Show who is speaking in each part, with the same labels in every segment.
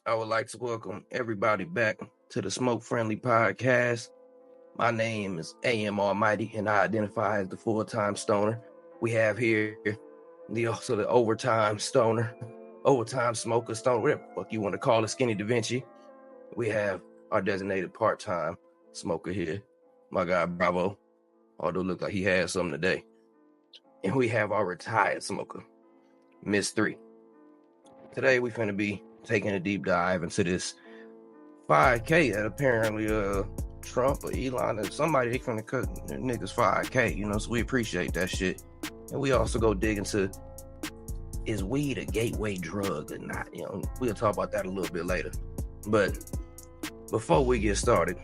Speaker 1: I would like to welcome everybody back to the Smoke Friendly Podcast. My name is AM Almighty, and I identify as the full-time stoner. We have here the overtime stoner, overtime smoker, stoner, whatever the fuck you want to call it, Skinny Da Vinci. We have our designated part-time smoker here, my guy Bravo, although it looked like he had something today. And we have our retired smoker, Miss 3. Today we finna be taking a deep dive into this 5K that apparently Trump or Elon or somebody, they finna cut niggas 5K, so we appreciate that shit. And we also go dig into, is weed a gateway drug or not? We'll talk about that a little bit later. But before we get started,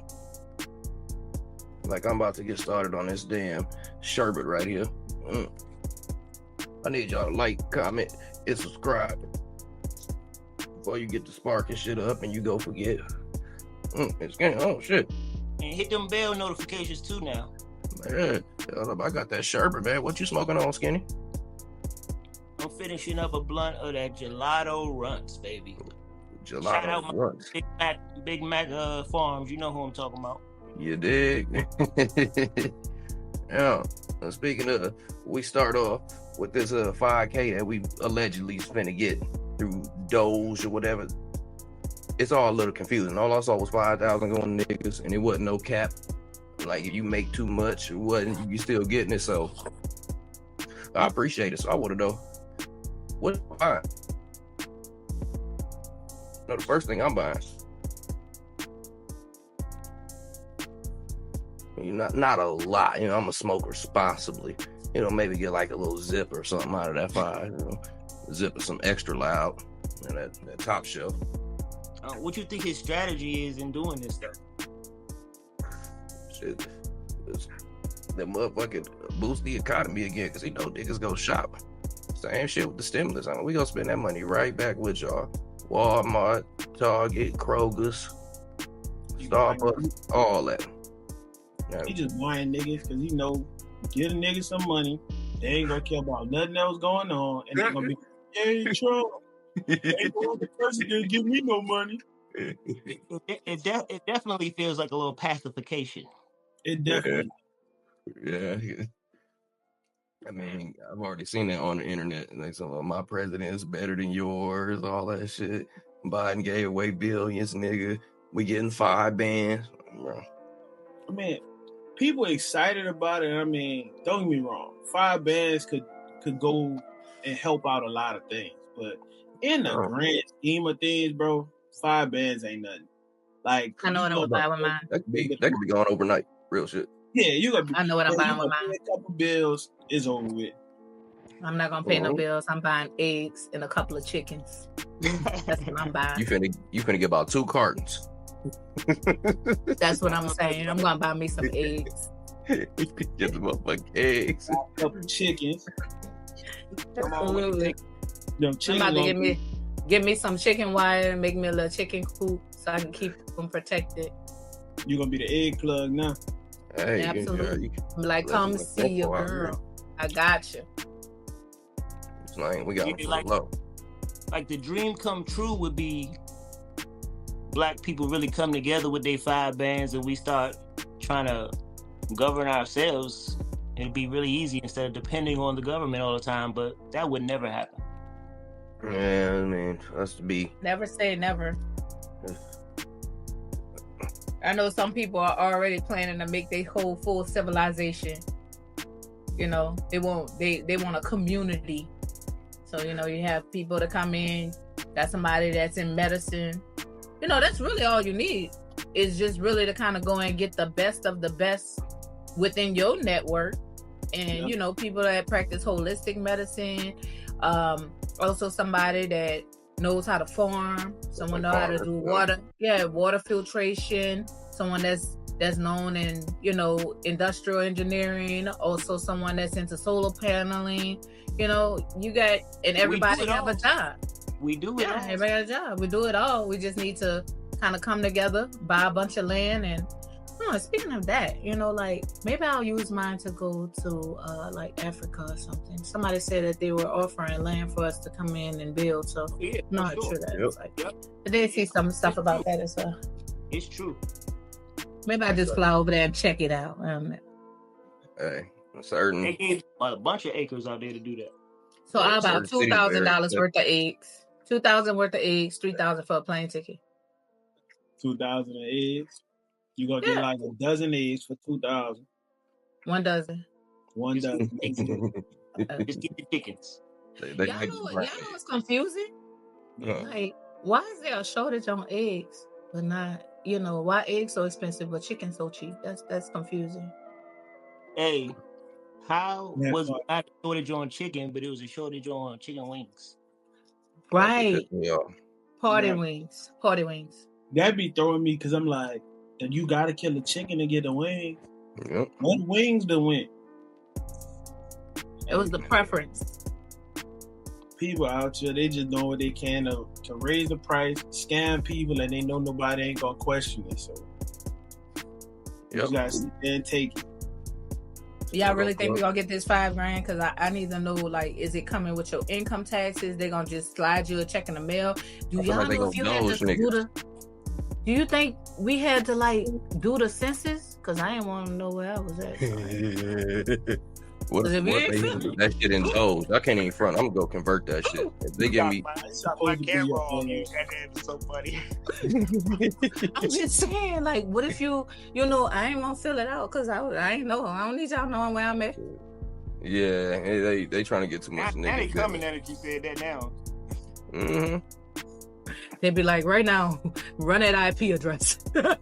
Speaker 1: like I'm about to get started on this damn sherbet right here. I need y'all to like, comment, and subscribe before you get the sparking shit up and you go forget. It's getting, oh shit.
Speaker 2: And hit them bell notifications too now.
Speaker 1: Man, I got that sherbet, man. What you smoking on, Skinny?
Speaker 2: I'm finishing up a blunt of that Gelato Runts, baby.
Speaker 1: Gelato
Speaker 2: Shout out
Speaker 1: Runts.
Speaker 2: Big Mac Farms. You know who I'm talking about.
Speaker 1: You dig? Yeah. Speaking of, we start off with this 5K that we allegedly finna get through Doge or whatever. It's all a little confusing. All I saw was 5,000 going to niggas, and it wasn't no cap. Like, if you make too much or wasn't, you still getting it. So I appreciate it. So I want to know, what am I buying? No, the first thing I'm buying, not a lot. I'm gonna smoke responsibly. Maybe get like a little zip or something out of that 5. Zip is some extra loud and that top shelf.
Speaker 2: What you think his strategy is in doing this stuff?
Speaker 1: Shit, that motherfucking boost the economy again, because he know niggas go shop. Same shit with the stimulus. We gonna spend that money right back with y'all. Walmart, Target, Kroger's, Starbucks, all that.
Speaker 3: Yeah. He just buying niggas because get a nigga some money. They ain't gonna care about nothing else going on, and they're gonna be, hey, Trump, ain't no other person gonna give me no money.
Speaker 2: It definitely feels like a little pacification.
Speaker 3: It definitely.
Speaker 1: Yeah. I've already seen that on the internet. And they say, well, my president is better than yours, all that shit. Biden gave away billions, nigga. We getting 5 bands. Bro.
Speaker 3: People excited about it. Don't get me wrong. 5 bands could go and help out a lot of things. But in the grand scheme of things, bro, 5 bands ain't nothing. Like,
Speaker 4: I know what I'm buying with mine.
Speaker 1: That could be going overnight. Real shit.
Speaker 3: Yeah, you got.
Speaker 4: I know what I'm buying with mine.
Speaker 3: A couple bills is over with.
Speaker 4: I'm not gonna pay no bills. I'm buying eggs and a couple of chickens. That's what I'm buying.
Speaker 1: You finna get about 2 cartons.
Speaker 4: That's what I'm saying. I'm gonna buy me some eggs.
Speaker 1: Get the motherfucking eggs.
Speaker 3: A couple of chickens.
Speaker 4: Absolutely. I'm about to get me some chicken wire and make me a little chicken coop so I can keep them protected.
Speaker 3: You're gonna be the egg plug now.
Speaker 1: Hey,
Speaker 4: absolutely. I'm like, come see your girl. I got you.
Speaker 1: It's like we got
Speaker 2: like the dream come true would be black people really come together with their 5 bands and we start trying to govern ourselves. It'd be really easy instead of depending on the government all the time, but that would never happen.
Speaker 1: Yeah, us to be.
Speaker 4: Never say never. I know some people are already planning to make their whole full civilization. They want a community. So, you have people to come in, got somebody that's in medicine. That's really all you need. Is just really to kind of go and get the best of the best within your network. And, people that practice holistic medicine. Also somebody that knows how to farm, someone know how to do water filtration, someone that's known in industrial engineering, also someone that's into solar paneling. You got, and everybody have a job.
Speaker 2: We do it all.
Speaker 4: Everybody got a job. We do it all. We just need to kind of come together, buy a bunch of land, and Oh, speaking of that, like maybe I'll use mine to go to like Africa or something. Somebody said that they were offering land for us to come in and build. So not sure that.
Speaker 1: Yep.
Speaker 4: Like, I did see some stuff about that as well.
Speaker 2: It's true.
Speaker 4: Maybe I just fly over there and check it out.
Speaker 1: Hey, certain.
Speaker 2: They gave a bunch of acres out there to do that.
Speaker 4: So how about $2,000
Speaker 1: cities
Speaker 4: worth of eggs? $2,000 worth of eggs, $3,000 for a plane ticket.
Speaker 3: 2,000 eggs. You gonna get like a dozen eggs for 2,000.
Speaker 4: 1 dozen.
Speaker 3: 1 dozen.
Speaker 2: Just get the chickens.
Speaker 1: They
Speaker 4: Y'all know what's confusing?
Speaker 1: Yeah.
Speaker 4: Like, why is there a shortage on eggs, but not, why eggs so expensive but chicken so cheap? That's confusing.
Speaker 2: Hey, how was it not a shortage on chicken, but it was a shortage on chicken wings?
Speaker 4: Right.
Speaker 1: Yeah.
Speaker 4: Party wings.
Speaker 3: That'd be throwing me because I'm like, then you gotta kill a chicken to get the wings.
Speaker 1: Yep.
Speaker 3: What wings to win?
Speaker 4: It was the preference.
Speaker 3: People out here, they just know what they can to raise the price, scam people, and they know nobody ain't gonna question it. So you gotta sit there and take it.
Speaker 4: Y'all really think we're gonna get this $5,000? Because I need to know, like, is it coming with your income taxes? They're gonna just slide you a check in the mail. Do y'all know if you had to do you think we had to like do the census? Because I didn't want to know where I was at.
Speaker 1: What if they use that shit in those? I can't even front. I'm gonna go convert that shit. If they give me
Speaker 2: my camera on you. That's so funny.
Speaker 4: I'm just saying, like, what if I ain't want to fill it out because I ain't know. I don't need y'all knowing where I'm at.
Speaker 1: Yeah, they trying to get too much.
Speaker 2: Now they coming at it. You said that now.
Speaker 1: Mm-hmm.
Speaker 4: They'd be like, right now, run that IP address.
Speaker 1: But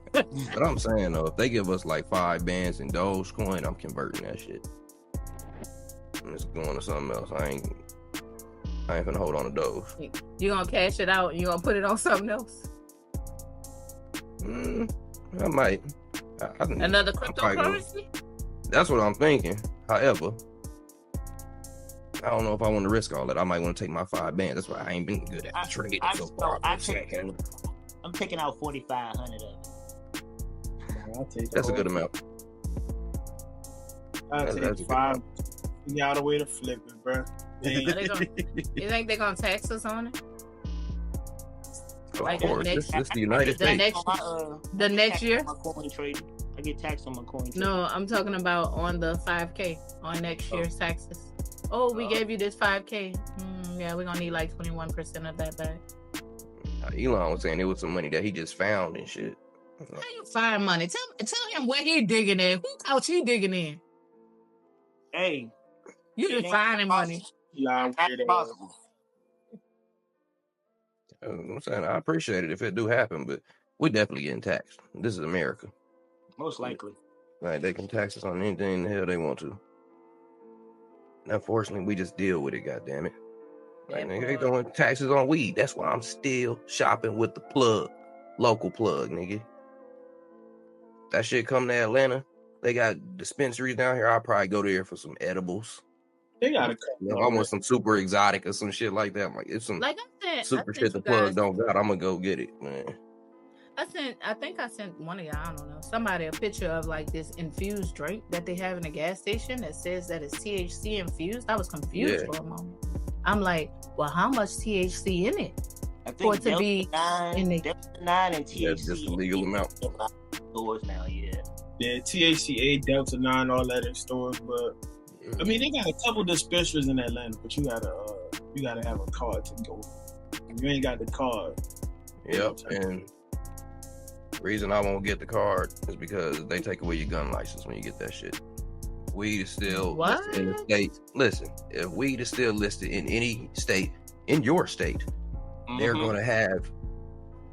Speaker 1: I'm saying though, if they give us like 5 bands in Dogecoin, I'm converting that shit. I'm just going to something else. I ain't gonna hold on to Doge.
Speaker 4: You gonna cash it out and you gonna put it on something else?
Speaker 1: I might.
Speaker 4: Another cryptocurrency?
Speaker 1: That's what I'm thinking. However, I don't know if I want to risk all that. I might want to take my 5 bands. That's why I ain't been good at trading so far.
Speaker 2: I'm taking out 4,500 of it.
Speaker 1: That's a good amount.
Speaker 3: I'll take 5. You got a way to flip it, bro.
Speaker 4: You think they're gonna tax us on it?
Speaker 1: Of course, this is the United States.
Speaker 4: The next year?
Speaker 2: I get taxed on my coin trade.
Speaker 4: No, I'm talking about on the 5K on next year's taxes. Oh, we gave you this 5K. Yeah, we're gonna need like 21% of that back.
Speaker 1: Elon was saying it was some money that he just found and shit.
Speaker 4: How you find money? Tell him where he digging in. Who couch he digging in?
Speaker 2: Hey,
Speaker 4: you just finding money.
Speaker 3: Yeah,
Speaker 2: possible.
Speaker 1: I'm saying I appreciate it if it do happen, but we definitely getting taxed. This is America.
Speaker 2: Most likely.
Speaker 1: Like they can tax us on anything the hell they want to. Unfortunately, we just deal with it. Goddamn it! Like nigga, they throwing taxes on weed. That's why I'm still shopping with the plug, local plug, nigga. That shit come to Atlanta. They got dispensaries down here. I'll probably go there for some edibles.
Speaker 3: They got
Speaker 1: I want some super exotic or some shit like that. I'm like, it's some super shit the plug don't got. I'm gonna go get it, man.
Speaker 4: I think I sent one of y'all, I don't know, somebody a picture of like this infused drink that they have in a gas station that says that it's THC infused. I was confused for a moment. I'm like, well, how much THC in it?
Speaker 2: I think
Speaker 4: for it to be in the
Speaker 2: Delta 9 and THC.
Speaker 1: Yeah, just a legal amount.
Speaker 2: Stores now, yeah.
Speaker 3: Yeah, THCA, Delta 9, all that in stores, but I mean they got a couple dispensaries in Atlanta, but you gotta have a card to go. If you ain't got the card.
Speaker 1: Yep, and the reason I won't get the card is because they take away your gun license when you get that shit. Weed is still listed in the state. Listen, if weed is still listed in any state, in your state, they're going to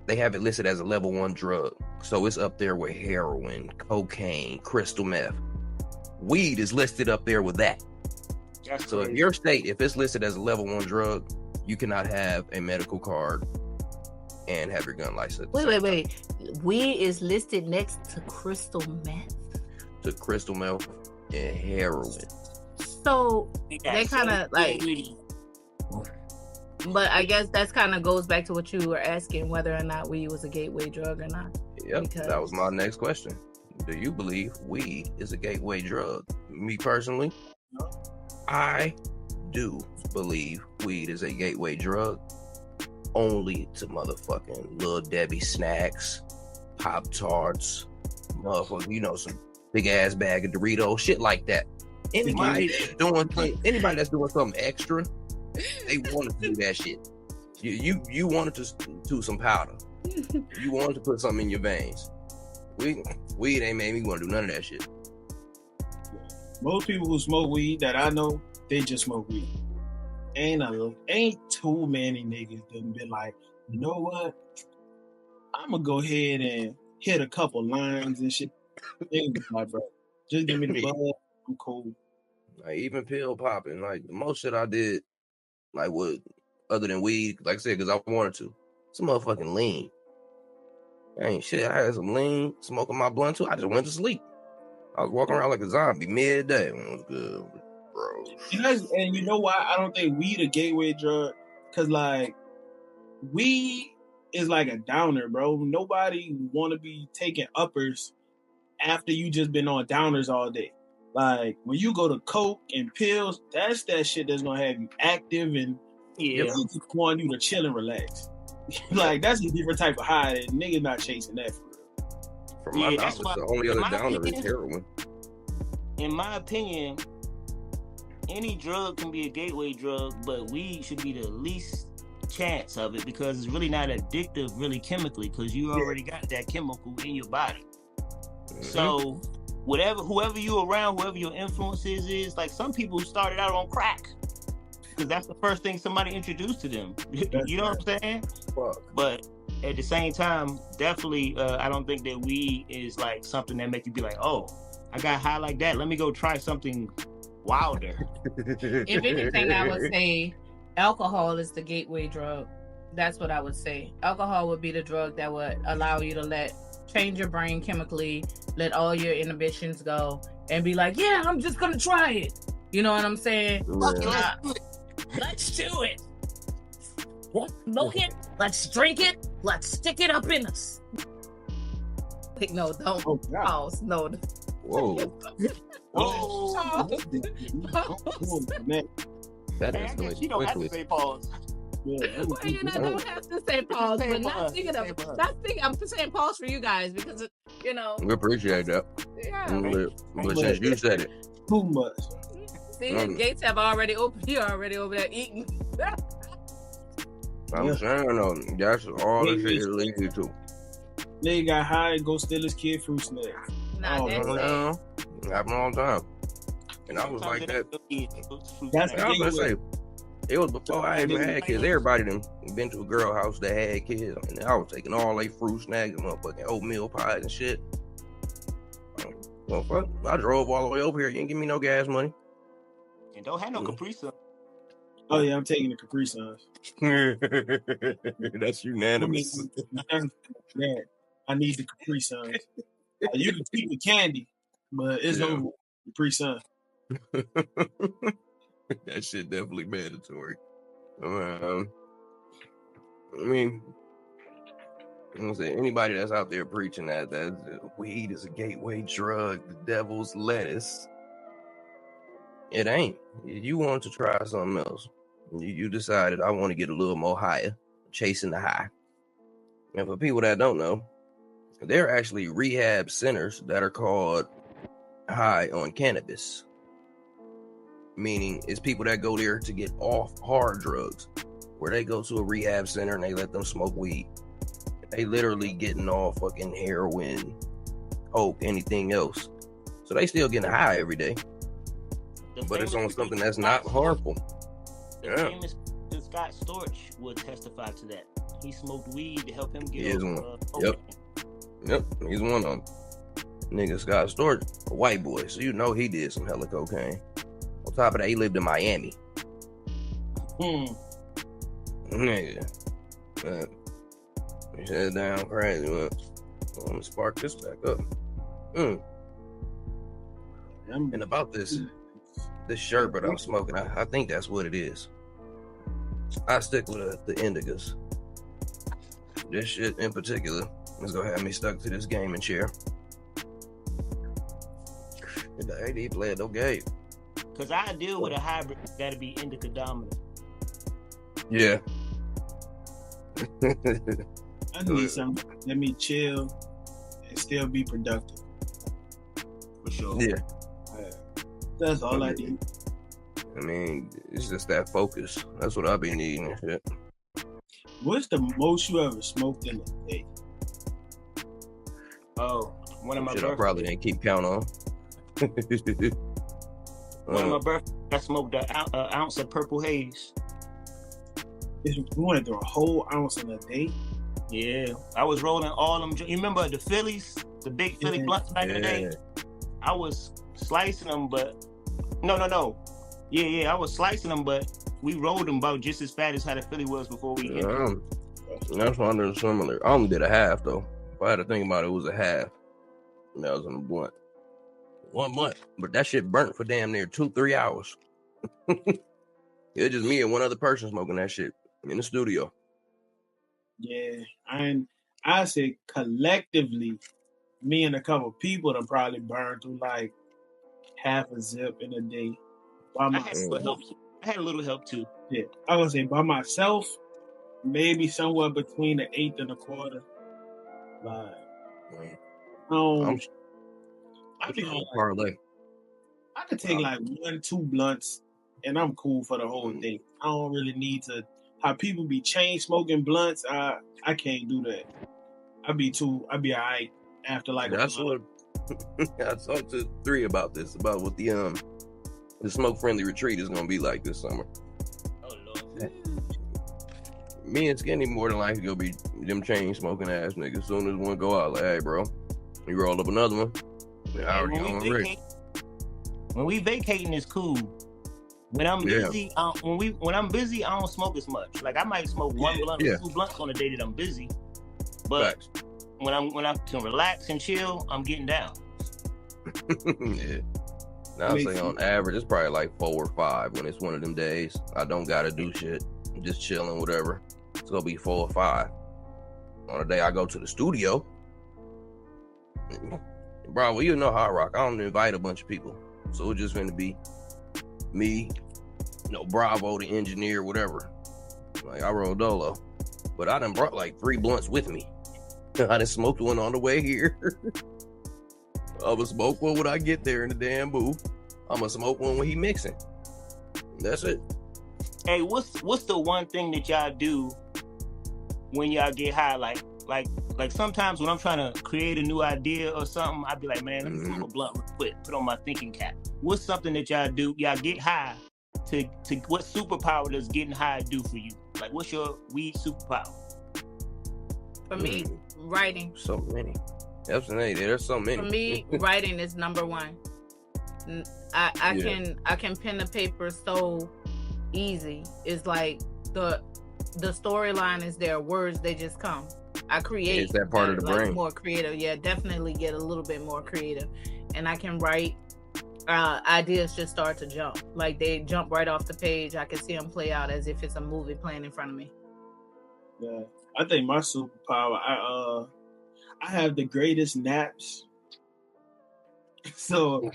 Speaker 1: they have it listed as a level 1 drug. So it's up there with heroin, cocaine, crystal meth. Weed is listed up there with that. So if your state, if it's listed as a level 1 drug, you cannot have a medical card and have your gun license.
Speaker 4: Wait. Weed is listed next to crystal meth.
Speaker 1: To crystal meth and heroin.
Speaker 4: So they kind of like. But I guess that's kind of goes back to what you were asking, whether or not weed was a gateway drug or not.
Speaker 1: Yep, that was my next question. do you believe weed is a gateway drug? Me personally, I do believe weed is a gateway drug only to motherfucking Lil Debbie snacks, Pop-Tarts, motherfucker, some big ass bag of Doritos, shit like that. Anybody that's doing something extra, they want to do that shit. You wanted to do some powder. You wanted to put something in your veins. Weed ain't made me want to do none of that shit.
Speaker 3: Most people who smoke weed that I know, they just smoke weed. Ain't too many niggas that been like, you know what? I'm gonna go ahead and hit a couple lines and shit. Like, bro, just give me the bud. I'm cool.
Speaker 1: Like even pill popping, like the most shit I did, like what other than weed, like I said, because I wanted to. Some motherfucking lean. Ain't shit. I had some lean, smoking my blunt too. I just went to sleep. I was walking around like a zombie midday. It was good, bro.
Speaker 3: And you know why I don't think weed a gateway drug? Because like weed is like a downer, bro. Nobody want to be taking uppers after you just been on downers all day. Like when you go to coke and pills, that's that shit that's gonna have you active and just want you to chill and relax. Like that's a different type of high. And niggas not chasing that for real.
Speaker 1: From my knowledge, the only other downer is heroin.
Speaker 2: In my opinion, any drug can be a gateway drug, but weed should be the least chance of it because it's really not addictive, really chemically, because you already got that chemical in your body. Mm-hmm. So whoever you around, whoever your influences is, like some people started out on crack because that's the first thing somebody introduced to them. You know what I'm saying?
Speaker 1: Fuck.
Speaker 2: But at the same time, definitely, I don't think that weed is like something that make you be like, oh, I got high like that. Let me go try something wilder.
Speaker 4: If anything, I would say alcohol is the gateway drug. That's what I would say. Alcohol would be the drug that would allow you to change your brain chemically, let all your inhibitions go, and be like, yeah, I'm just gonna try it. You know what I'm saying?
Speaker 1: Yeah.
Speaker 4: Let's do it. Smoke it. Let's drink it. Let's stick it up in us. No, don't.
Speaker 3: Oh,
Speaker 4: pause. No.
Speaker 1: Whoa.
Speaker 2: Oh.
Speaker 1: That escalated
Speaker 2: You don't have to say pause.
Speaker 3: Yeah,
Speaker 4: Well, I don't have to say pause, but not thinking of. I'm saying pause for you guys because
Speaker 1: we appreciate that.
Speaker 4: Yeah.
Speaker 1: But since you said it,
Speaker 3: too much.
Speaker 4: See, the gates have already opened. You're already over there eating.
Speaker 1: I'm saying though, that's all the shit it leads you to.
Speaker 3: Nigga got high and go steal his kid fruit snacks.
Speaker 1: Happen all the time. And I was like that.
Speaker 3: That's
Speaker 1: I was gonna say, it was before I even had kids. Everybody done been to a girl house that had kids, and I was taking all they fruit snacks and motherfucking oatmeal pies and shit. Well, fuck, I drove all the way over here. You ain't give me no gas money.
Speaker 2: And don't have no Capri Sun.
Speaker 3: Oh yeah, I'm taking the Capri Suns.
Speaker 1: That's unanimous.
Speaker 3: Man, I need the Capri Suns. You can keep the candy, but it's no Capri Sun.
Speaker 1: That shit definitely mandatory. I mean, I'm gonna say anybody that's out there preaching that weed is a gateway drug, the devil's lettuce. It ain't. You want to try something else. You decided I want to get a little more higher, chasing the high. And for people that don't know, there are actually rehab centers that are called high on cannabis. Meaning it's people that go there to get off hard drugs, where they go to a rehab center and they let them smoke weed. They literally getting off fucking heroin, coke, anything else. So they still getting high every day. But it's on something that's not harmful.
Speaker 2: The famous Scott Storch would testify to that. He smoked weed to help him get over.
Speaker 1: Yep, he's one of them. Nigga Scott Storch, a white boy, so you know he did some hella cocaine. On top of that, he lived in Miami. Nigga. Shut down crazy. I'm gonna spark this back up. And about this shirt, but I'm smoking. I think that's what it is. I stick with the Indicas. This shit in particular is gonna have me stuck to this gaming chair. They ain't playing no game.
Speaker 2: Because I deal with a hybrid got to be indica dominant.
Speaker 1: Yeah.
Speaker 3: I need something. Let me chill and still be productive. For sure.
Speaker 1: Yeah.
Speaker 3: That's all I need.
Speaker 1: I mean, it's just that focus. That's what I've been needing and shit.
Speaker 3: What's the most you ever smoked in a day?
Speaker 2: Oh, one of my
Speaker 1: shit
Speaker 2: birthdays.
Speaker 1: I probably didn't keep count on.
Speaker 2: One of my birthdays, I smoked an ounce of Purple Haze.
Speaker 3: You went through a whole ounce in a day?
Speaker 2: Yeah, I was rolling all them. You remember the Phillies, the big Philly blunts back in the day? I was slicing them, but no. Yeah, I was slicing them, but we rolled them about just as fat as how the Philly was before we hit them.
Speaker 1: That's one of the similar. I only did a half though. If I had to think about it, it was a half. And that was in a blunt. 1 month. But that shit burnt for damn near 2-3 hours. It was just me and one other person smoking that shit in the studio.
Speaker 3: Yeah, I say collectively, me and a couple people that probably burned through like half a zip in a day. By myself.
Speaker 2: I had a little help too.
Speaker 3: Yeah, I would say by myself, maybe somewhere between the 1/8 and a quarter. Like, I be on
Speaker 1: parlay.
Speaker 3: I could take like 1-2 blunts, and I'm cool for the whole day. I don't really need to. How people be chain smoking blunts, I can't do that. I'd be alright after like.
Speaker 1: That's what I talked to 3 about this, about what the smoke friendly retreat is gonna be like this summer.
Speaker 2: Oh Lord.
Speaker 1: Me and Skinny more than likely gonna be them chain smoking ass niggas. As soon as one go out, like, hey bro, you roll up another one.
Speaker 2: When we vacating, it's cool. When I'm busy, when I'm busy, I don't smoke as much. Like I might smoke 1 blunt or 2 blunts on the day that I'm busy. But when I'm to relax and chill, I'm getting down.
Speaker 1: Yeah. Now I say on average, it's probably like 4 or 5 when it's one of them days. I don't gotta do shit. I'm just chilling, whatever. It's gonna be 4 or 5. On the day I go to the studio, bro, well, you know how I rock. I don't invite a bunch of people. So it's just gonna be me, Bravo, the engineer, whatever. Like I roll dolo. But I done brought like 3 blunts with me. I done smoked one on the way here. I'ma smoke one when I get there in the damn booth. I'ma smoke one when he mixing. That's it.
Speaker 2: Hey, what's the one thing that y'all do when y'all get high? Like sometimes when I'm trying to create a new idea or something, I'd be like, man, let me smoke a blunt real quick, put on my thinking cap. What's something that y'all do? Y'all get high to what superpower does getting high do for you? Like, what's your weed superpower?
Speaker 4: For me, writing.
Speaker 1: So many. There's so many.
Speaker 4: For me, writing is number 1. I can pen the paper so easy. It's like the storyline is there, words they just come. I create.
Speaker 1: It's that part of the brain.
Speaker 4: More creative. Yeah, definitely get a little bit more creative, and I can write. Ideas just start to jump. Like they jump right off the page. I can see them play out as if it's a movie playing in front of me.
Speaker 3: Yeah, I think my superpower. I have the greatest naps. So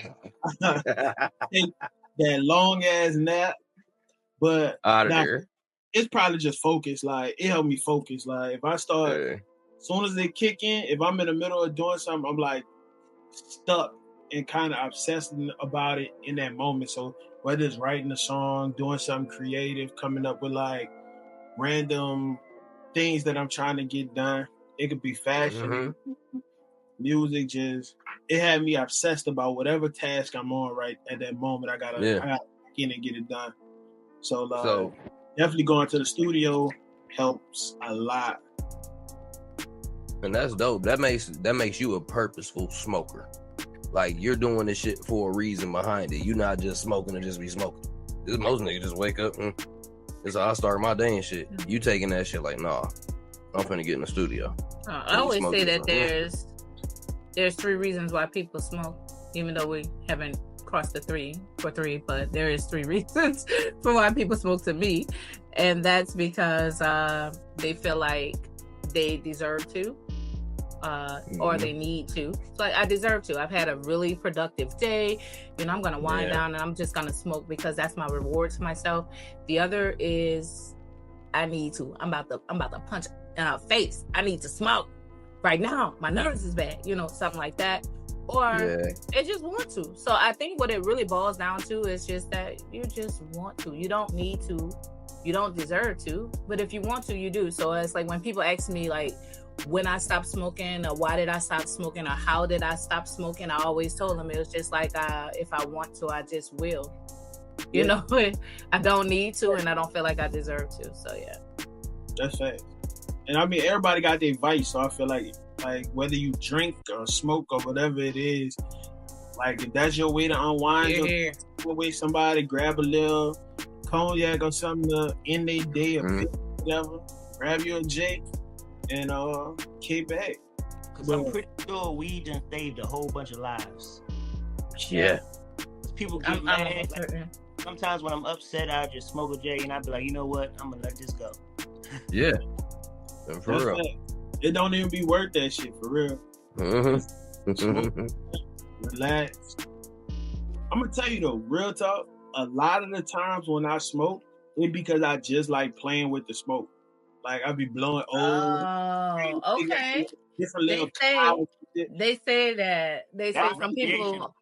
Speaker 3: I take that long ass nap, but
Speaker 1: out of there.
Speaker 3: It's probably just focus. Like it helped me focus. Like if I start, as soon as they kick in, if I'm in the middle of doing something, I'm like stuck and kind of obsessing about it in that moment. So whether it's writing a song, doing something creative, coming up with like random things that I'm trying to get done, it could be fashion, music. Just it had me obsessed about whatever task I'm on right at that moment. I gotta get in and get it done. So definitely going to the studio helps a lot.
Speaker 1: And that's dope. That makes you a purposeful smoker. Like you're doing this shit for a reason behind it. You're not just smoking to just be smoking. Most niggas just wake up and this is how I start my day and shit. You taking that shit like, nah, I'm finna get in the studio.
Speaker 4: I always say that there's 3 reasons why people smoke, even though we haven't crossed the 3 for 3, but there is 3 reasons for why people smoke to me, and that's because they feel like they deserve to. or they need to. So I deserve to. I've had a really productive day. You know, I'm gonna wind down and I'm just gonna smoke because that's my reward to myself. The other is I need to. I'm about to punch in her face. I need to smoke right now. My nerves is bad. You know, something like that. Or they just want to. So I think what it really boils down to is just that you just want to. You don't need to. You don't deserve to. But if you want to, you do. So it's like when people ask me like when I stopped smoking or why did I stop smoking or how did I stop smoking, I always told them it was just like if I want to, I just will. You know, I don't need to and I don't feel like I deserve to. So yeah.
Speaker 3: That's fact. And I mean, everybody got their vice. So I feel like whether you drink or smoke or whatever it is, like if that's your way to unwind, with somebody, grab a little cognac or something to end their day or whatever, grab you a J and kick back.
Speaker 2: Because I'm pretty sure weed done saved a whole bunch of lives.
Speaker 1: Yeah.
Speaker 2: People get mad. Like, sometimes when I'm upset, I just smoke a J and I be like, you know what? I'm going to let this go.
Speaker 1: Yeah. For real.
Speaker 3: It don't even be worth that shit, for real. Relax. I'm gonna tell you though, real talk, a lot of the times when I smoke, it's because I just like playing with the smoke. Like I be blowing
Speaker 4: okay.
Speaker 3: Different little
Speaker 4: they say that. They say some people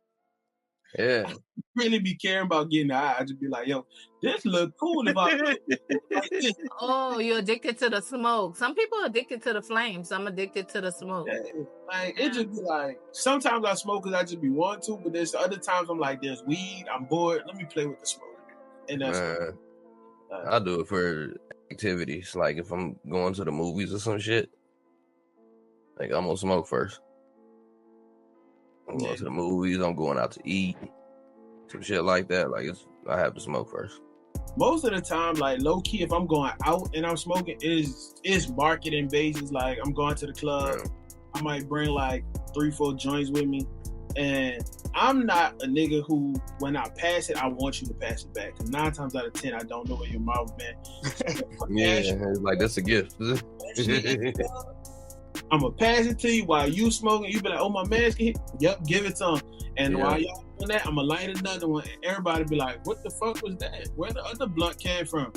Speaker 3: really be caring about getting high. I just be like, yo, this look cool if I like this.
Speaker 4: Oh, you're addicted to the smoke. Some people are addicted to the flames. I'm addicted to the smoke.
Speaker 3: It just be like, sometimes I smoke because I just be wanting to, but there's other times I'm like, there's weed, I'm bored, let me play with the smoke. And that's
Speaker 1: I do it for activities. Like if I'm going to the movies or some shit, like I'm gonna smoke first. I'm going to the movies, I'm going out to eat, some shit like that. Like I have to smoke first.
Speaker 3: Most of the time, like low key, if I'm going out and I'm smoking, it's marketing basis. Like I'm going to the club, I might bring like 3-4 joints with me, and I'm not a nigga who, when I pass it, I want you to pass it back. Because 9 times out of 10, I don't know where your mouth been.
Speaker 1: It's like that's a gift.
Speaker 3: I'm gonna pass it to you while you smoking. You be like, "Oh, my mask hit." Yep, give it to him. And while y'all doing that, I'm gonna light another one. And everybody be like, "What the fuck was that? Where the other blunt came from?"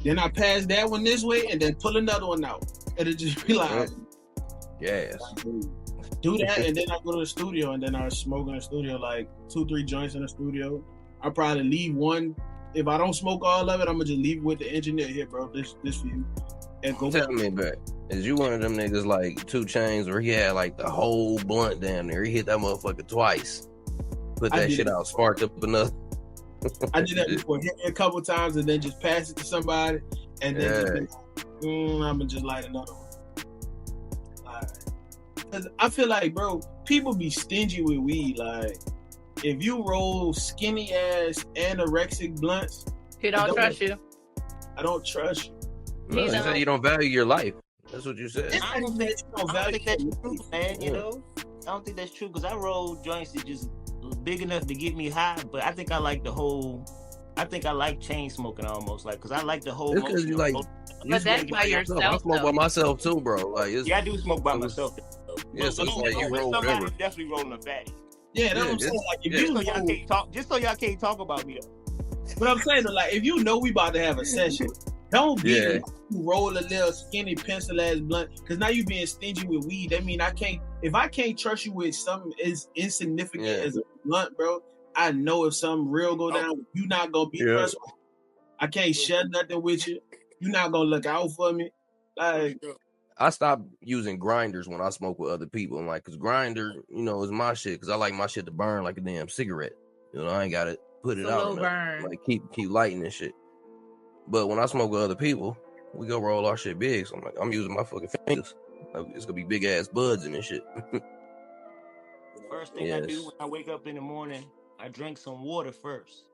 Speaker 3: Then I pass that one this way, and then pull another one out. And it just be like,
Speaker 1: yes,
Speaker 3: do that. And then I go to the studio, and then I smoke in the studio, like 2-3 joints in the studio. I probably leave one. If I don't smoke all of it, I'm gonna just leave it with the engineer here, bro. This for you. And go
Speaker 1: tell me back. Is you one of them niggas like 2 Chainz where he had like the whole blunt down there? He hit that motherfucker twice. Put that shit out, sparked up another.
Speaker 3: I did that before. Hit me a couple times and then just pass it to somebody. And then just be like, I'm gonna just light another one. Cause I feel like, bro, people be stingy with weed. Like, if you roll skinny ass anorexic blunts,
Speaker 4: he don't trust you.
Speaker 3: I don't trust you.
Speaker 1: No, you said you don't value your life. That's what you said.
Speaker 2: I don't think that's true, man. You know, I don't think that's true because I roll joints that just big enough to get me high, but I think I like the whole. I think I like chain smoking almost, like because I like the whole.
Speaker 1: Because you like,
Speaker 4: but that's by yourself.
Speaker 1: I smoke by myself too, bro. Like,
Speaker 2: I do smoke by myself.
Speaker 1: Yeah, so it's like you roll whatever.
Speaker 2: Definitely rolling a fatty.
Speaker 3: Yeah, that's what I'm saying. Like, if you know,
Speaker 2: y'all can't talk, just so y'all can't talk about me.
Speaker 3: But I'm saying, like, if you know we about to have a session, don't be you roll a little skinny pencil ass blunt, because now you being stingy with weed. That mean if I can't trust you with something as insignificant as a blunt, bro, I know if something real go down, you not gonna be trustworthy. I can't share nothing with you. You're not gonna look out for me. Like,
Speaker 1: I stopped using grinders when I smoke with other people. And like, cause grinder, you know, is my shit. Cause I like my shit to burn like a damn cigarette. You know, I ain't gotta put it out. Like keep lighting and shit. But when I smoke with other people, we go roll our shit big. So I'm like, I'm using my fucking fingers. Like, it's gonna be big ass buds and shit.
Speaker 2: The first thing I do when I wake up in the morning, I drink some water first.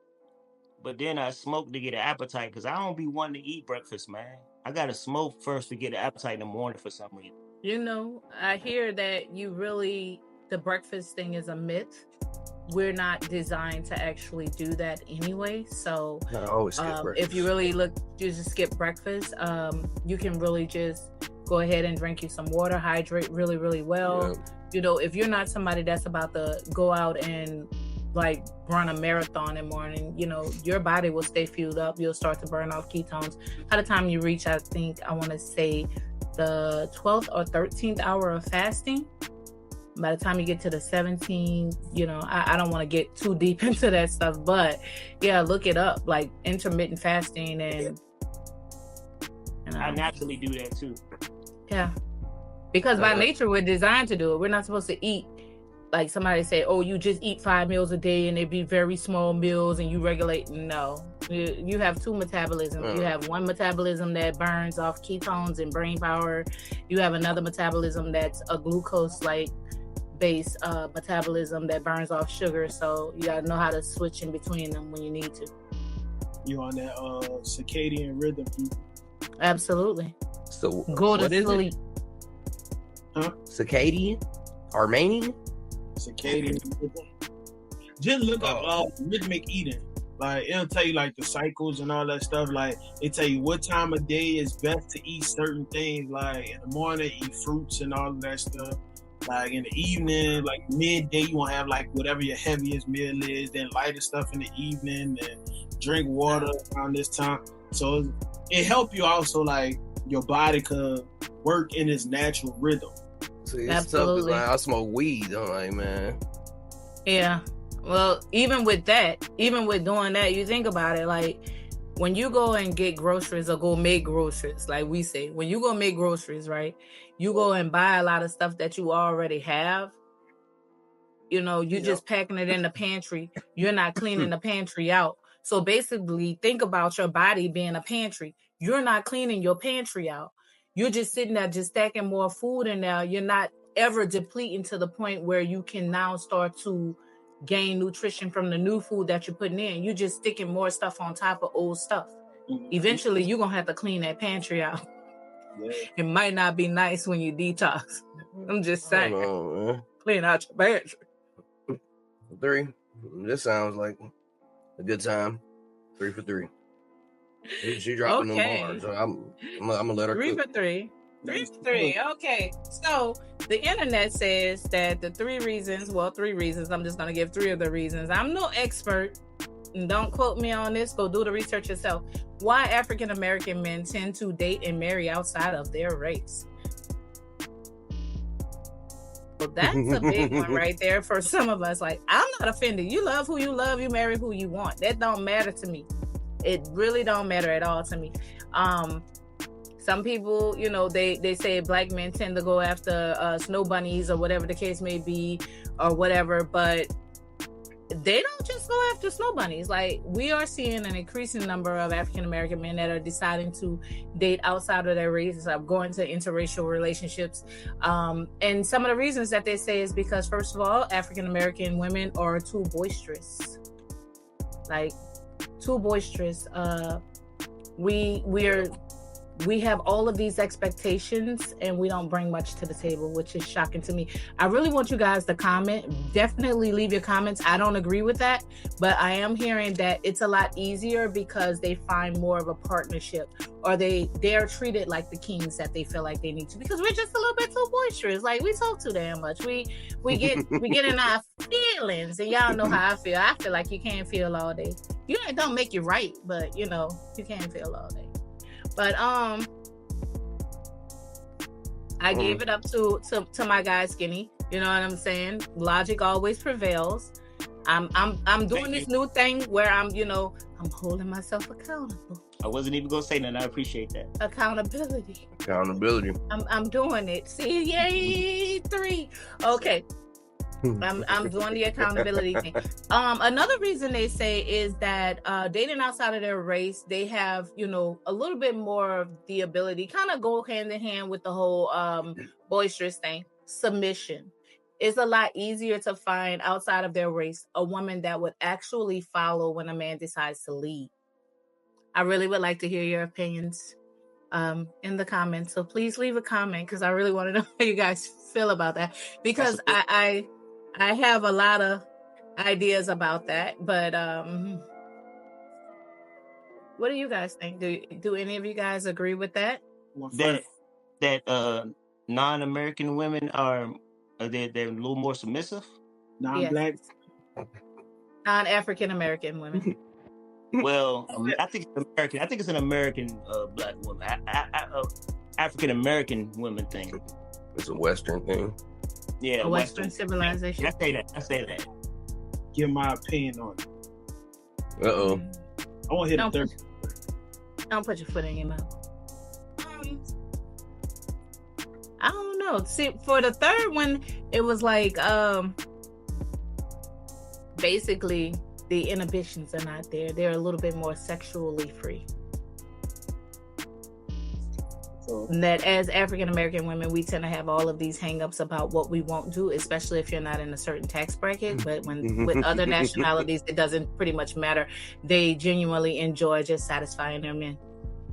Speaker 2: But then I smoke to get an appetite because I don't be wanting to eat breakfast, man. I gotta smoke first to get an appetite in the morning for some reason.
Speaker 4: You know, I hear that the breakfast thing is a myth. We're not designed to actually do that anyway. So
Speaker 1: I always skip breakfast.
Speaker 4: If you really you just skip breakfast, you can really just go ahead and drink you some water, hydrate really, really well.
Speaker 1: Yeah.
Speaker 4: You know, if you're not somebody that's about to go out and like run a marathon in the morning, you know, your body will stay fueled up. You'll start to burn off ketones. By the time you reach, I think I want to say the 12th or 13th hour of fasting, by the time you get to the 17th, you know, I don't want to get too deep into that stuff, but yeah, look it up, like intermittent fasting. And
Speaker 2: I naturally do that too.
Speaker 4: Yeah, because by nature we're designed to do it. We're not supposed to eat like somebody say, oh, you just eat 5 meals a day and it'd be very small meals and you regulate. No, you have two metabolisms. You have one metabolism that burns off ketones and brain power. You have another metabolism that's a glucose like based metabolism that burns off sugar. So you gotta know how to switch in between them when you need to.
Speaker 3: You on that circadian rhythm?
Speaker 4: Absolutely.
Speaker 1: So
Speaker 4: go to sleep.
Speaker 3: Huh?
Speaker 1: Circadian? Armenian?
Speaker 3: Circadian rhythm. Just look up rhythmic eating. Like it'll tell you like the cycles and all that stuff. Like it tell you what time of day is best to eat certain things. Like in the morning, eat fruits and all of that stuff. Like in the evening, like midday, you want to have like whatever your heaviest meal is. Then lighter stuff in the evening. Then drink water around this time. So it help you also like your body could work in its natural rhythm.
Speaker 1: See, it's tough. Like I smoke weed. I'm like, man.
Speaker 4: Yeah. Well, even with doing that, you think about it, like when you go and get groceries or go make groceries, like we say, when you go make groceries, right? You go and buy a lot of stuff that you already have. You know, you just packing it in the pantry. You're not cleaning the pantry out. So basically, think about your body being a pantry. You're not cleaning your pantry out. You're just sitting there, just stacking more food in there. You're not ever depleting to the point where you can now start to gain nutrition from the new food that you're putting in. You're just sticking more stuff on top of old stuff. Eventually, you're going to have to clean that pantry out. Yeah. It might not be nice when you detox. I'm just saying. Clean out your pantry.
Speaker 1: 3. This sounds like a good time. 3 for 3. She dropping them bars. So I'm gonna let her
Speaker 4: 3
Speaker 1: cook.
Speaker 4: for 3. 3 for 3. Okay. So the internet says that the 3 reasons. I'm just gonna give 3 of the reasons. I'm no expert. And don't quote me on this. Go do the research yourself. Why African American men tend to date and marry outside of their race. Well, that's a big one right there for some of us. Like, I'm not offended. You love who you love. You marry who you want. That don't matter to me. It really don't matter at all to me. Some people, you know, they say black men tend to go after snow bunnies or whatever the case may be or whatever, but they don't just go after snow bunnies. Like, we are seeing an increasing number of African American men that are deciding to date outside of their race, going to interracial relationships. And some of the reasons that they say is because, first of all, African American women are too boisterous. Like, too boisterous. We have all of these expectations and we don't bring much to the table, which is shocking to me. I really want you guys to comment. Definitely leave your comments. I don't agree with that, but I am hearing that it's a lot easier because they find more of a partnership, or they are treated like the kings that they feel like they need to, because we're just a little bit too boisterous. Like, we talk too damn much. We get in our feelings, and y'all know how I feel. I feel like you can't feel all day. You know, it don't make you right, but you know, you can't feel all day. But I gave it up to my guy Skinny. You know what I'm saying? Logic always prevails. I'm doing this new thing where I'm holding myself accountable.
Speaker 2: I wasn't even gonna say nothing. I appreciate that.
Speaker 1: Accountability.
Speaker 4: I'm doing it. See, yay, 3. Okay. I'm doing the accountability thing. Another reason they say is that dating outside of their race, they have, a little bit more of the ability, kind of go hand in hand with the whole boisterous thing. Submission. It's a lot easier to find outside of their race a woman that would actually follow when a man decides to lead. I really would like to hear your opinions in the comments. So please leave a comment, because I really want to know how you guys feel about that, because I have a lot of ideas about that, but what do you guys think? Do any of you guys agree with that?
Speaker 2: that non-American women are they're a little more submissive?
Speaker 3: Non-black.
Speaker 4: Non-African American women.
Speaker 2: Well, I think it's American. I think it's an American black woman, African American women thing.
Speaker 1: It's a Western thing.
Speaker 2: Yeah,
Speaker 4: A Western civilization.
Speaker 2: I say that.
Speaker 3: Give my opinion on it.
Speaker 1: Uh-oh.
Speaker 3: I want to hit the third.
Speaker 4: Don't put your foot in your mouth. I don't know. See, for the third one, it was like basically the inhibitions are not there. They're a little bit more sexually free. And that as African American women, we tend to have all of these hang-ups about what we won't do, especially if you're not in a certain tax bracket. But when with other nationalities, it doesn't pretty much matter. They genuinely enjoy just satisfying their men.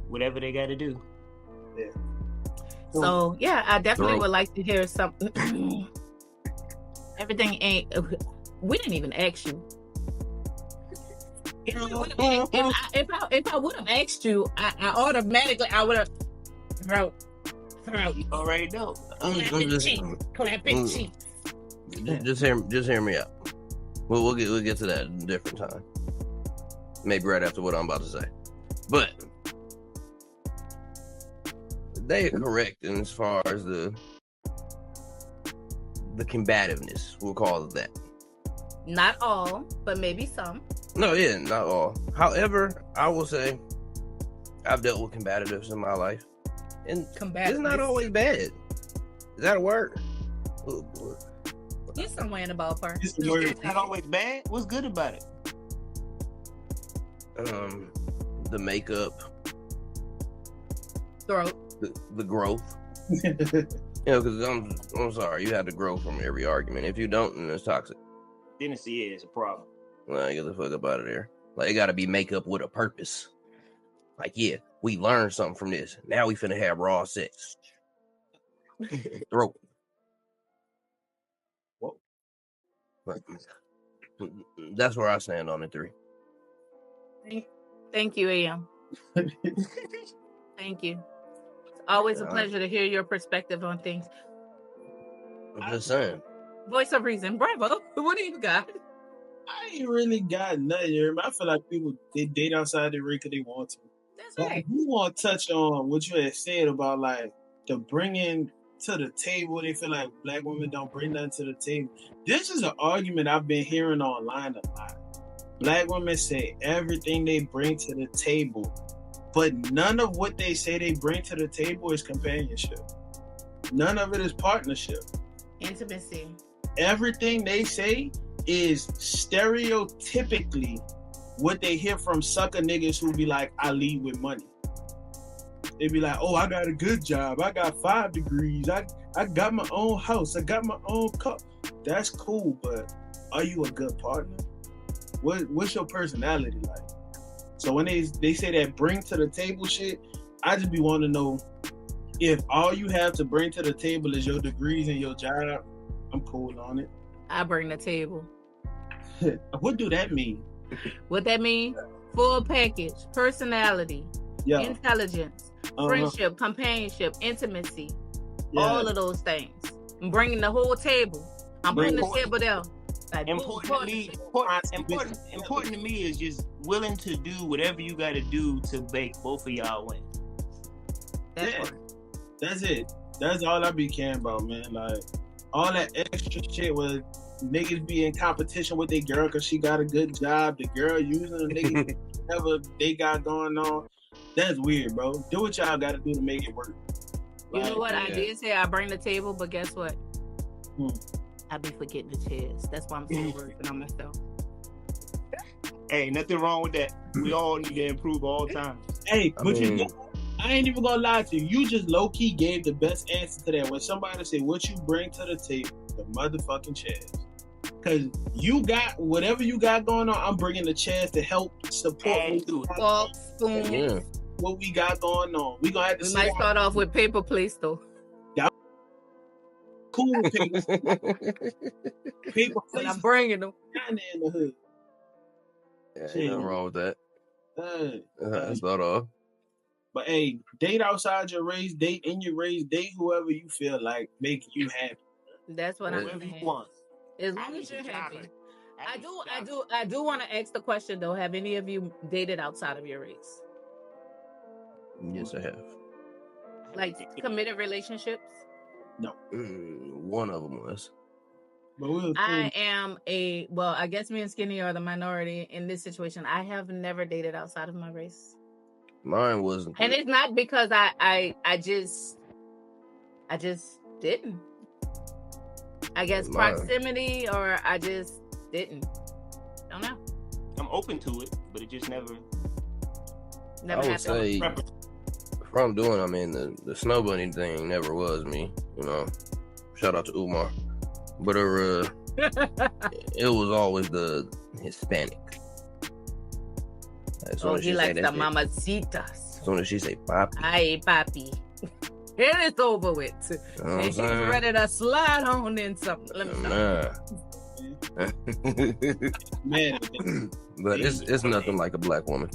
Speaker 2: Whatever they got to do.
Speaker 3: Yeah.
Speaker 4: So yeah, I definitely would like to hear something. Everything ain't. We didn't even ask you. If I would have asked you, I automatically would have. Throat.
Speaker 2: You already know.
Speaker 4: Clapping cheeks.
Speaker 1: Just hear me out. We'll get to that at a different time. Maybe right after what I'm about to say. But they are correct in as far as the combativeness. We'll call it that.
Speaker 4: Not all, but maybe some.
Speaker 1: No, yeah, not all. However, I will say I've dealt with combatives in my life. And it's not always bad. Is that a word?
Speaker 4: You're somewhere in the ballpark.
Speaker 2: It's not always bad. What's good about it?
Speaker 1: The makeup.
Speaker 4: Throat.
Speaker 1: The growth. Because I'm sorry, you have to grow from every argument. If you don't, then it's toxic.
Speaker 2: Tennessee is a problem.
Speaker 1: Well, get the fuck up out of there. Like, it got to be makeup with a purpose. Like, yeah, we learned something from this. Now we finna have raw sex. Throat. Whoa. But that's where I stand on it, 3.
Speaker 4: Thank you, AM. Thank you. It's always a pleasure to hear your perspective on things.
Speaker 1: I'm just saying.
Speaker 4: Voice of reason. Bravo. What do you got?
Speaker 3: I ain't really got nothing. I feel like people, they date outside their rate because they want to.
Speaker 4: That's right.
Speaker 3: We want to touch on what you had said about like the bringing to the table. They feel like black women don't bring nothing to the table. This is an argument I've been hearing online a lot. Black women say everything they bring to the table, but none of what they say they bring to the table is companionship. None of it is partnership.
Speaker 4: Intimacy.
Speaker 3: Everything they say is stereotypically what they hear from sucker niggas who be like, I lead with money. They be like, oh, I got a good job. I got 5 degrees. I got my own house. I got my own car. That's cool, but are you a good partner? What's your personality like? So when they say that bring to the table shit, I just be wanting to know if all you have to bring to the table is your degrees and your job, I'm cool on it.
Speaker 4: I bring the table.
Speaker 3: What do that mean?
Speaker 4: What that mean? Full package, personality, intelligence, friendship, companionship, intimacy, all of those things. I'm bringing the whole table. I'm putting the table there. Like,
Speaker 2: important to me is just willing to do whatever you got to do to make both of y'all win.
Speaker 3: That's it. That's all I be caring about, man. Like all that extra shit where niggas be in competition with their girl because she got a good job. The girl using the niggas whatever they got going on. That's weird, bro. Do what y'all got to do to make it work.
Speaker 4: You know what? I did say I bring the table, but guess what? I be forgetting the chairs. That's why I'm still working on myself.
Speaker 2: Hey, nothing wrong with that. We all need to improve all the time.
Speaker 3: Hey, but you know, I ain't even gonna lie to you. You just low-key gave the best answer to that. When somebody say what you bring to the table, the motherfucking chairs. Because you got whatever you got going on, I'm bringing the chairs to help support what we got going on. We gonna have to.
Speaker 4: We might start off with paper plates though.
Speaker 3: Cool paper plates.
Speaker 4: I'm bringing them.
Speaker 3: In the hood.
Speaker 1: Yeah, ain't nothing wrong with that. Start off.
Speaker 3: But hey, date outside your race, date in your race, date whoever you feel like making you happy.
Speaker 4: That's what I'm
Speaker 2: Whatever you
Speaker 4: saying.
Speaker 2: want.
Speaker 4: As long as you're happy. I do want to ask the question though. Have any of you dated outside of your race?
Speaker 1: Yes, I have.
Speaker 4: Like committed relationships?
Speaker 1: One of them was.
Speaker 3: But we was
Speaker 4: I am I guess me and Skinny are the minority in this situation. I have never dated outside of my race.
Speaker 1: Mine wasn't.
Speaker 4: And it's not because I just didn't. I guess
Speaker 1: Mine.
Speaker 4: proximity, or I just didn't. Don't know.
Speaker 2: I'm open to it, but it just never.
Speaker 1: I would
Speaker 4: happened.
Speaker 1: say, from doing, I mean, the snow bunny thing never was me. You know, shout out to Umar, but it was always the Hispanic.
Speaker 4: He likes the mamacitas.
Speaker 1: As soon as she say papi,
Speaker 4: Aye, papi. It is over with.
Speaker 1: you know what I'm
Speaker 4: And she's
Speaker 1: saying?
Speaker 4: ready to slide on in something. Let me
Speaker 3: man.
Speaker 1: But it's nothing like a black woman.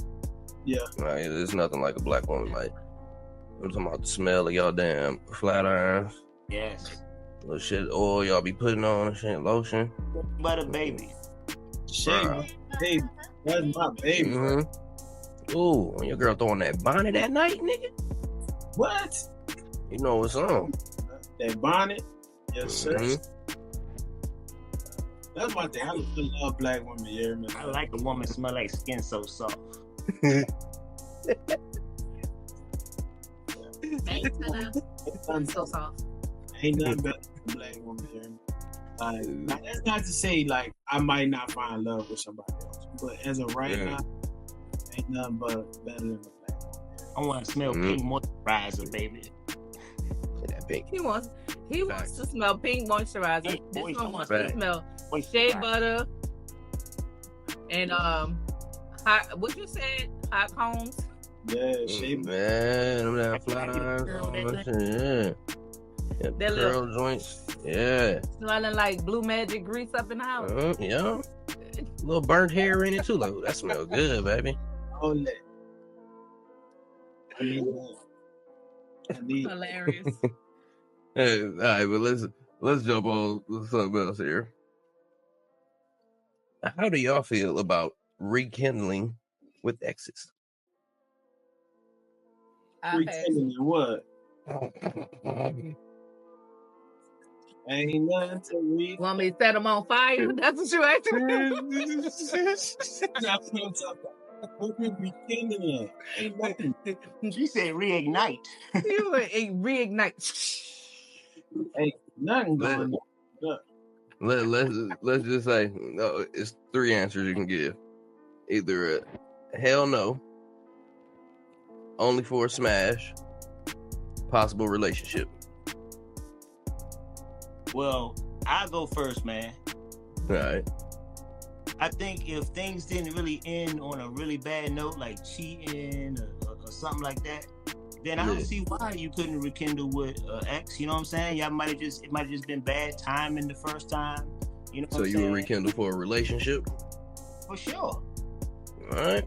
Speaker 3: Yeah.
Speaker 1: Right? It's nothing like a black woman. Like, I'm talking about the smell of y'all damn flat irons,
Speaker 2: Yes.
Speaker 1: little shit oil y'all be putting on and shit, lotion.
Speaker 2: But a baby.
Speaker 3: Shame, baby. That's my baby.
Speaker 1: Mm-hmm. Ooh, when your girl throwing that bonnet at night, nigga,
Speaker 3: What?
Speaker 1: you know what's on.
Speaker 3: That bonnet? Yes, sir.
Speaker 1: Mhm.
Speaker 3: That's my thing. I love black women. Yeah, man.
Speaker 2: I like a woman smell like skin so soft.
Speaker 4: So soft.
Speaker 3: Ain't nothing better than a black woman. Yeah. Like, that's not to say like I might not find love with somebody else, but as of right now, ain't nothing but better than a black woman.
Speaker 2: I want to smell pink moisturizer, baby.
Speaker 1: That pink.
Speaker 4: He wants to smell pink moisturizer.
Speaker 2: Pink
Speaker 4: This one
Speaker 2: moisturizer.
Speaker 4: wants to smell shea butter and hot. What you said? Hot combs.
Speaker 3: Yeah, shape.
Speaker 1: Man, them damn flat irons.
Speaker 4: Girl,
Speaker 1: all
Speaker 4: that
Speaker 1: that shit, yeah. Yeah,
Speaker 4: That
Speaker 1: curl joints. Yeah.
Speaker 4: Smelling like Blue Magic grease up in the house.
Speaker 1: Yeah. Little burnt hair in it too. Like, that smells good, baby.
Speaker 3: All that. I need that. I need.
Speaker 4: Hilarious.
Speaker 1: Hey, all right, but let's jump on something else here. How do y'all feel about rekindling with exes?
Speaker 3: Pretending what? Ain't nothing to read.
Speaker 4: Want me to set them on fire? That's what you asked me.
Speaker 3: That's what I'm talking about. What we rekindling? Ain't nothing.
Speaker 2: She said reignite.
Speaker 4: You would reignite.
Speaker 3: Ain't nothing going on.
Speaker 1: Let's just say no. It's three answers you can give. Either a hell no, only for a smash, possible relationship.
Speaker 2: Well, I'll go first, man.
Speaker 1: All right.
Speaker 2: I think if things didn't really end on a really bad note, like cheating or something like that, then I don't see why you couldn't rekindle with ex. You know what I'm saying? It might have just been bad timing the first time. You know.
Speaker 1: So you would rekindle for a relationship?
Speaker 2: For sure.
Speaker 1: All right.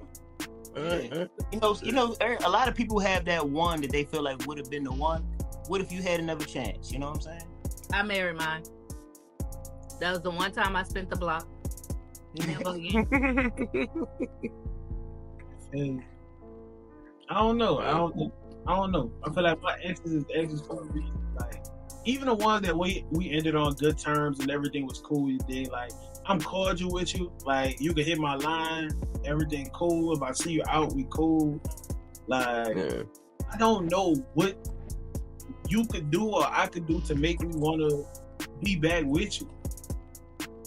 Speaker 2: You know, a lot of people have that one that they feel like would have been the one. What if you had another chance? You know what I'm saying?
Speaker 4: I married mine. That was the one time I spent the block. Never again.
Speaker 3: And I don't know. I don't know. I feel like my exes for a reason. Like, even the ones that we ended on good terms and everything was cool. You did like, I'm cordial with you. Like, you can hit my line. Everything cool. If I see you out, we cool. Like, I don't know what you could do or I could do to make me want to be back with you.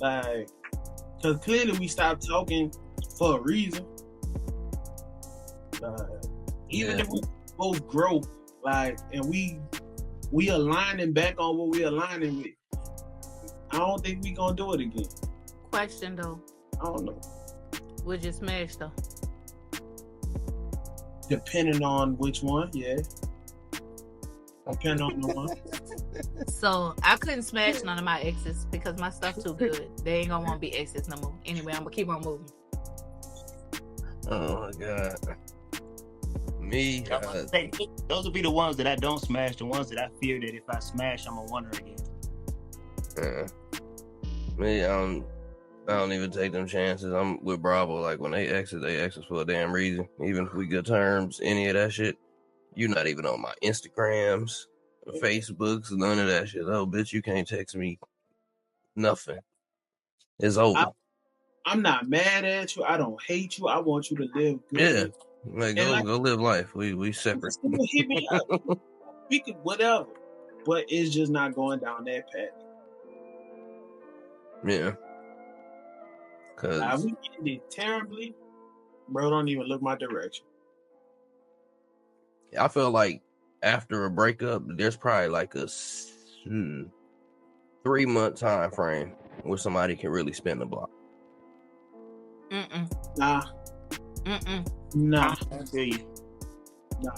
Speaker 3: Like, because clearly we stopped talking for a reason. Even if we both grow, like, and we aligning back on what we aligning with, I don't think we gonna do it again.
Speaker 4: Question though.
Speaker 3: I don't know.
Speaker 4: Would you smash though?
Speaker 3: Depending on which one, yeah. Depending on the one.
Speaker 4: So I couldn't smash none of my exes because my stuff too good. They ain't gonna want to be exes no more. Anyway, I'm gonna keep on moving.
Speaker 1: Oh my god. Me,
Speaker 2: those will be the ones that I don't smash. The ones that I fear that if I smash, I'm gonna want her again.
Speaker 1: Me, I don't even take them chances. I'm with Bravo. Like when they exit for a damn reason. Even if we good terms, any of that shit. You're not even on my Instagrams, Facebooks, none of that shit. Oh, bitch, you can't text me. Nothing. It's over.
Speaker 3: I'm not mad at you. I don't hate you. I want you to live good.
Speaker 1: Yeah, like go live life. We separate.
Speaker 3: Hit me up. We could whatever, but it's just not going down that path.
Speaker 1: Yeah. Cause
Speaker 3: we getting it terribly, bro. Don't even look my direction.
Speaker 1: I feel like after a breakup, there's probably like a 3-month time frame where somebody can really spin the block.
Speaker 3: Nah.
Speaker 2: I feel you.
Speaker 3: Nah.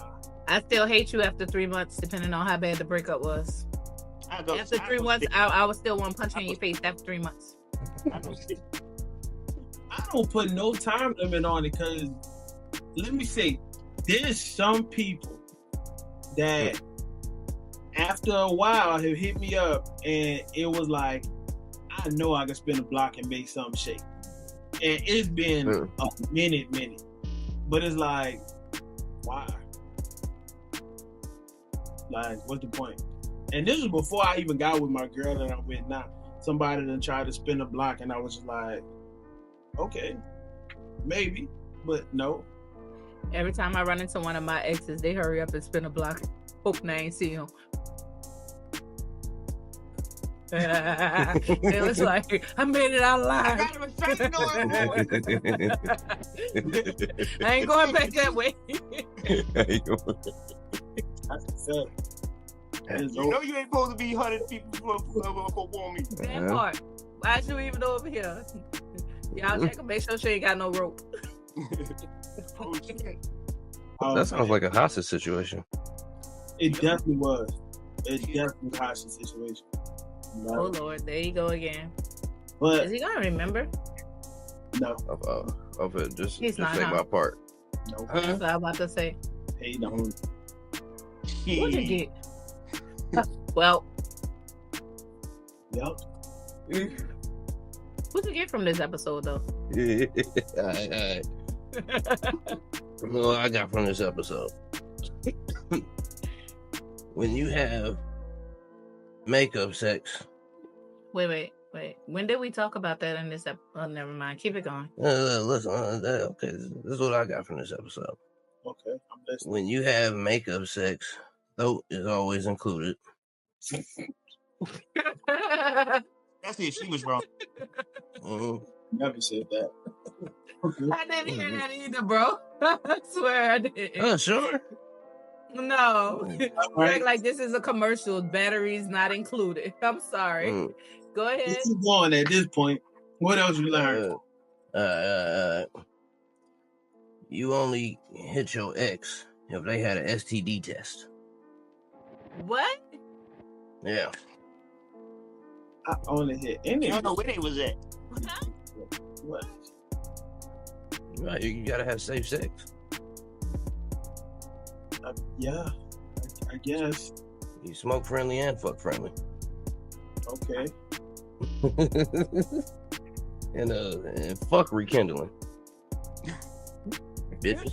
Speaker 4: I still hate you after 3 months, depending on how bad the breakup was. After 3 months, I would still want to punch you in your face after 3 months.
Speaker 3: I don't put no time limit on it because, let me say, there's some people that after a while have hit me up and it was like, I know I can spin a block and make something shake. And it's been a minute. But it's like, why? Like, what's the point? And this was before I even got with my girl that I'm with now. Somebody done tried to spin a block and I was just like, okay, maybe, but no.
Speaker 4: Every time I run into one of my exes, they hurry up and spin a block. Hoping I ain't see him. It was like, I made it out alive. I ain't going back that way.
Speaker 2: You know you ain't supposed to be 100 people for warm me.
Speaker 4: That part. Why you even over here? Y'all check and make sure she ain't got no rope.
Speaker 1: That sounds like a hostage situation.
Speaker 3: It definitely was. It definitely was a hostage situation.
Speaker 4: Oh Lord, there you go again.
Speaker 3: But
Speaker 4: is he gonna remember?
Speaker 3: No.
Speaker 1: I'll just say my part.
Speaker 3: No.
Speaker 4: That's what I'm about to say.
Speaker 3: Hey, don't.
Speaker 4: What'd you get? Well.
Speaker 3: Yep.
Speaker 4: What'd you get from this episode, though?
Speaker 1: All right. What I got from this episode. When you have makeup sex.
Speaker 4: Wait. When did we talk about that in this episode? Oh, never mind. Keep it going.
Speaker 1: Listen, okay, this is what I got from this episode.
Speaker 3: Okay, I'm listening.
Speaker 1: When you have makeup sex, throat is always included.
Speaker 2: That's it. She was wrong.
Speaker 3: Never said that. Okay.
Speaker 4: I didn't hear that either, bro. I swear I didn't.
Speaker 1: Sure.
Speaker 4: No.
Speaker 3: Right.
Speaker 4: Like this is a commercial. Batteries not included. I'm sorry. Go ahead.
Speaker 3: Let's keep going at this point. What else you learned?
Speaker 1: You only hit your ex if they had an STD test.
Speaker 4: What?
Speaker 1: Yeah.
Speaker 3: I only hit any.
Speaker 2: I don't know where they was at.
Speaker 3: What?
Speaker 1: Right, you gotta have safe sex.
Speaker 3: Yeah, I guess.
Speaker 1: You smoke friendly and fuck friendly.
Speaker 3: Okay.
Speaker 1: and fuck rekindling. Bitch.